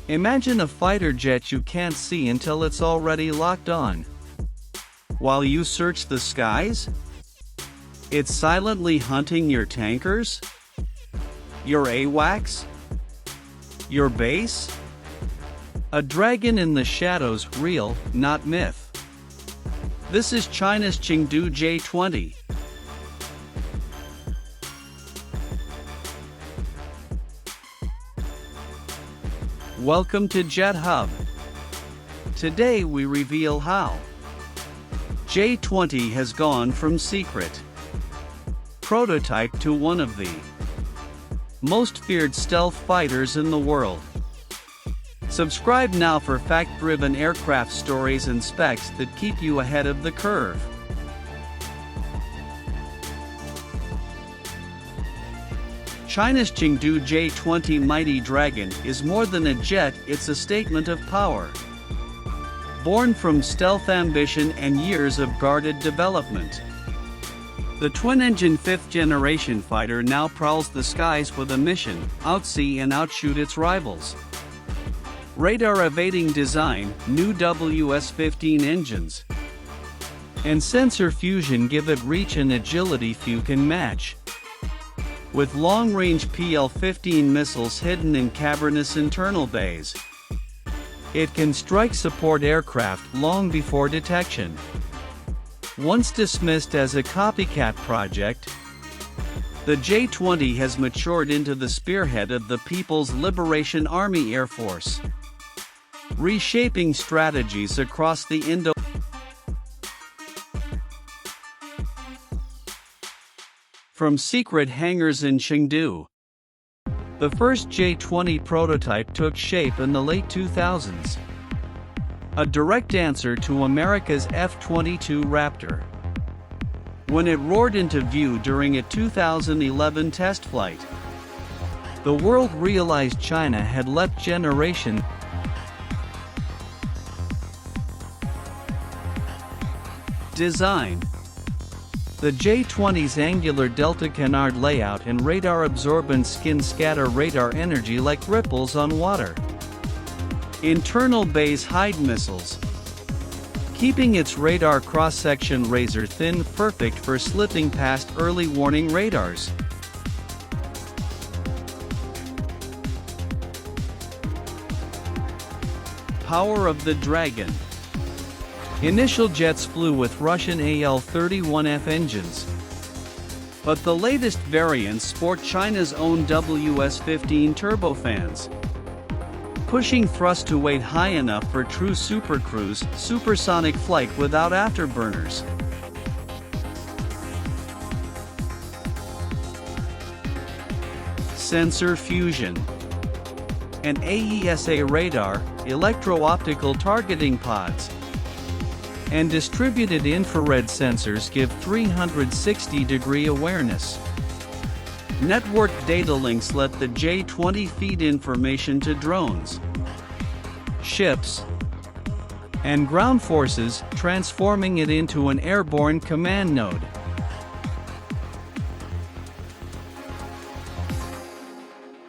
Imagine a fighter jet you can't see until it's already locked on. While you search the skies, it's silently hunting your tankers, your AWACS, your base. A dragon in the shadows, real, not myth. This is China's Chengdu J-20. Welcome to JetHub. Today we reveal how J-20 has gone from secret prototype to one of the most feared stealth fighters in the world. Subscribe now for fact-driven aircraft stories and specs that keep you ahead of the curve. China's Chengdu J-20 Mighty Dragon is more than a jet, it's a statement of power. Born from stealth ambition and years of guarded development, the twin-engine fifth-generation fighter now prowls the skies with a mission: outsee and outshoot its rivals. Radar-evading design, new WS-15 engines, and sensor fusion give it reach and agility few can match. With long-range PL-15 missiles hidden in cavernous internal bays, it can strike support aircraft long before detection. Once dismissed as a copycat project, the J-20 has matured into the spearhead of the People's Liberation Army Air Force, reshaping strategies across the Indo. From secret hangars in Chengdu, the first J-20 prototype took shape in the late 2000s. A direct answer to America's F-22 Raptor, when it roared into view during a 2011 test flight. The world realized China had leapt generation. Design. The J-20's angular delta canard layout and radar-absorbent skin scatter radar energy like ripples on water. Internal bays hide missiles, keeping its radar cross-section razor-thin, perfect for slipping past early warning radars. Power of the Dragon. Initial jets flew with Russian AL-31F engines, but the latest variants sport China's own WS-15 turbofans, pushing thrust to weight high enough for true supercruise, supersonic flight without afterburners. Sensor fusion. An AESA radar, electro-optical targeting pods, and distributed infrared sensors give 360-degree awareness. Networked data links let the J-20 feed information to drones, ships, and ground forces, transforming it into an airborne command node.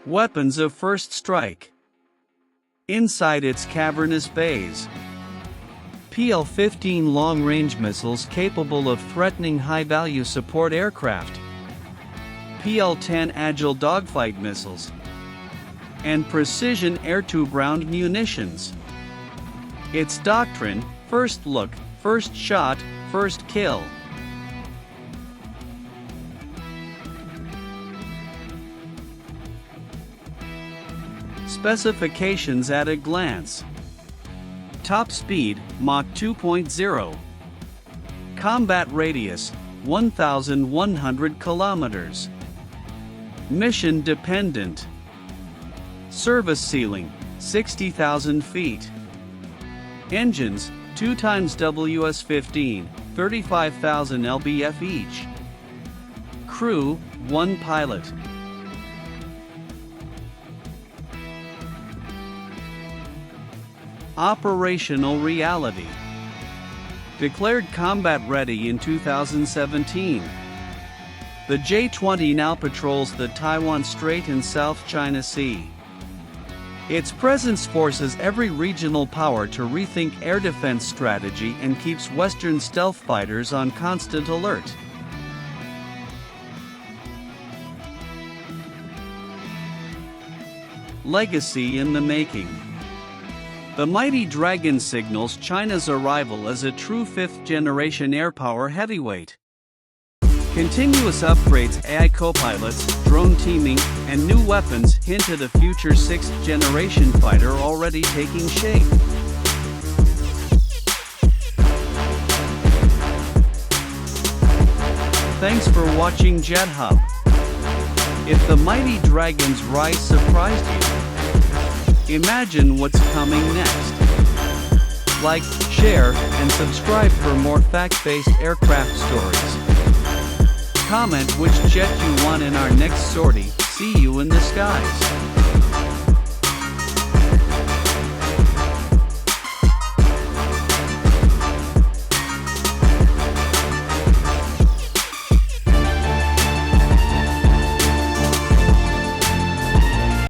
Weapons of first strike. Inside its cavernous bays, PL-15 long-range missiles capable of threatening high-value support aircraft, PL-10 agile dogfight missiles, and precision air-to-ground munitions. Its doctrine: first look, first shot, first kill. Specifications at a glance. Top speed, Mach 2.0. Combat radius, 1,100 kilometers. Mission dependent. Service ceiling, 60,000 feet. Engines, 2 times WS-15, 35,000 lbf each. Crew, 1 pilot. Operational reality. Declared combat ready in 2017. The J-20 now patrols the Taiwan Strait and South China Sea. Its presence forces every regional power to rethink air defense strategy and keeps Western stealth fighters on constant alert. Legacy in the making. The mighty Dragon signals China's arrival as a true fifth-generation airpower heavyweight. Continuous upgrades, AI co-pilots, drone teaming, and new weapons hint at a future sixth-generation fighter already taking shape. Thanks for watching JetHub. If the mighty Dragon's rise surprised you, imagine what's coming next. Like, share, and subscribe for more fact-based aircraft stories. Comment which jet you want in our next sortie. See you in the skies.